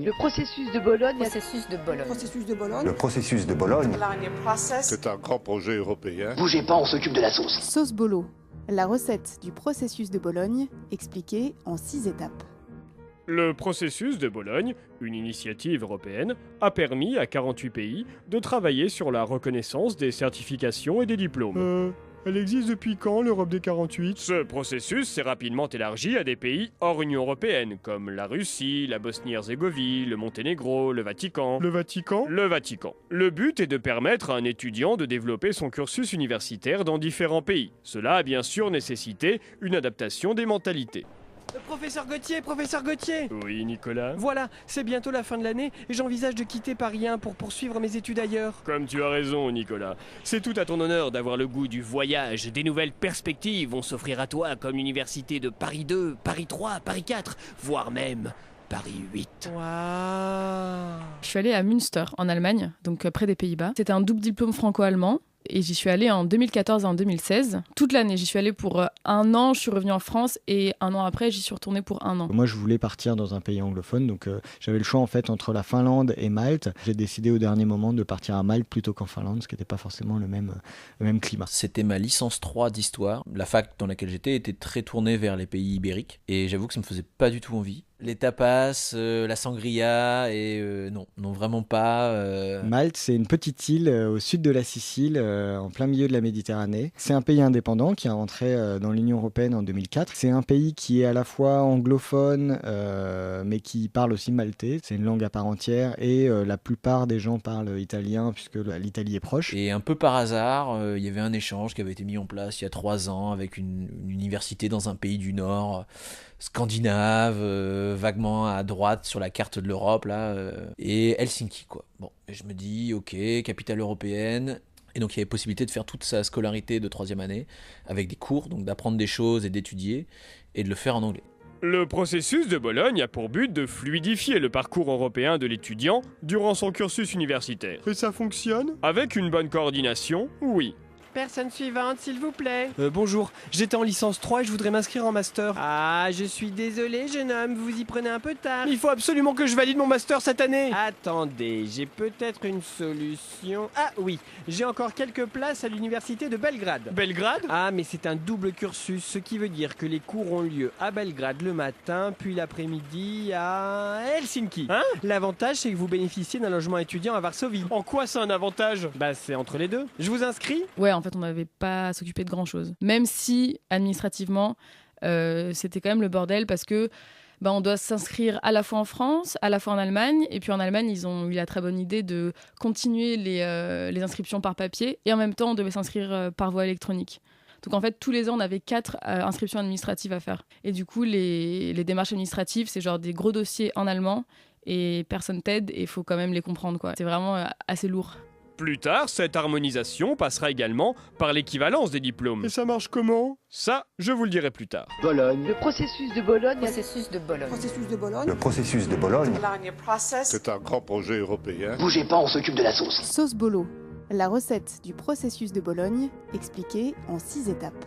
Le processus de Bologne. Processus de Bologne. Processus de Bologne. Le processus de Bologne. C'est un grand projet européen. Bougez pas, on s'occupe de la sauce. Sauce Bolo, la recette du processus de Bologne, expliquée en 6 étapes. Le processus de Bologne, une initiative européenne, a permis à 48 pays de travailler sur la reconnaissance des certifications et des diplômes. Elle existe depuis quand, l'Europe des 48 ? Ce processus s'est rapidement élargi à des pays hors Union européenne, comme la Russie, la Bosnie-Herzégovine, le Monténégro, le Vatican. Le Vatican ? Le Vatican. Le but est de permettre à un étudiant de développer son cursus universitaire dans différents pays. Cela a bien sûr nécessité une adaptation des mentalités. Professeur Gauthier. Oui, Nicolas ? Voilà, c'est bientôt la fin de l'année et j'envisage de quitter Paris 1 pour poursuivre mes études ailleurs. Comme tu as raison, Nicolas. C'est tout à ton honneur d'avoir le goût du voyage. Des nouvelles perspectives vont s'offrir à toi comme l'université de Paris 2, Paris 3, Paris 4, voire même Paris 8. Waouh. Je suis allée à Münster, en Allemagne, donc près des Pays-Bas. C'était un double diplôme franco-allemand. Et j'y suis allée en 2014 et en 2016. Toute l'année, j'y suis allée pour 1 an, je suis revenue en France et 1 an après, j'y suis retournée pour 1 an. Moi, je voulais partir dans un pays anglophone, donc j'avais le choix en fait entre la Finlande et Malte. J'ai décidé au dernier moment de partir à Malte plutôt qu'en Finlande, ce qui n'était pas forcément le même climat. C'était ma licence 3 d'histoire. La fac dans laquelle j'étais était très tournée vers les pays ibériques et j'avoue que ça me faisait pas du tout envie. Les tapas, la sangria et non, vraiment pas. Malte, c'est une petite île au sud de la Sicile, en plein milieu de la Méditerranée. C'est un pays indépendant qui est rentré dans l'Union européenne en 2004. C'est un pays qui est à la fois anglophone, mais qui parle aussi maltais. C'est une langue à part entière et la plupart des gens parlent italien puisque l'Italie est proche. Et un peu par hasard, il y avait un échange qui avait été mis en place il y a 3 ans avec une université dans un pays du Nord. Scandinave, vaguement à droite sur la carte de l'Europe là, et Helsinki quoi. Bon, et je me dis ok, capitale européenne, et donc il y avait possibilité de faire toute sa scolarité de 3e année avec des cours, donc d'apprendre des choses et d'étudier et de le faire en anglais. Le processus de Bologne a pour but de fluidifier le parcours européen de l'étudiant durant son cursus universitaire. Et ça fonctionne ? Avec une bonne coordination, oui. Personne suivante, s'il vous plaît. Bonjour, j'étais en licence 3 et je voudrais m'inscrire en master. Ah, je suis désolé, jeune homme, vous y prenez un peu tard. Il faut absolument que je valide mon master cette année. Attendez, j'ai peut-être une solution. Ah oui, j'ai encore quelques places à l'université de Belgrade. Belgrade ? Ah, mais c'est un double cursus, ce qui veut dire que les cours ont lieu à Belgrade le matin, puis l'après-midi à Helsinki. Hein ? L'avantage, c'est que vous bénéficiez d'un logement étudiant à Varsovie. En quoi c'est un avantage ? Bah, c'est entre les deux. Je vous inscris ? Ouais, en fait, on n'avait pas à s'occuper de grand-chose. Même si, administrativement, c'était quand même le bordel parce que on doit s'inscrire à la fois en France, à la fois en Allemagne. Et puis en Allemagne, ils ont eu la très bonne idée de continuer les inscriptions par papier. Et en même temps, on devait s'inscrire par voie électronique. Donc en fait, tous les ans, on avait 4 inscriptions administratives à faire. Et du coup, les démarches administratives, c'est genre des gros dossiers en allemand et personne t'aide et il faut quand même les comprendre, quoi. C'est vraiment assez lourd. Plus tard, cette harmonisation passera également par l'équivalence des diplômes. Et ça marche comment ? Ça, je vous le dirai plus tard. Bologne. Le processus de Bologne. Processus de Bologne. Processus de Bologne. Le processus de Bologne. C'est un grand projet européen. Bougez pas, on s'occupe de la sauce. Sauce Bolo, la recette du processus de Bologne, expliquée en 6 étapes.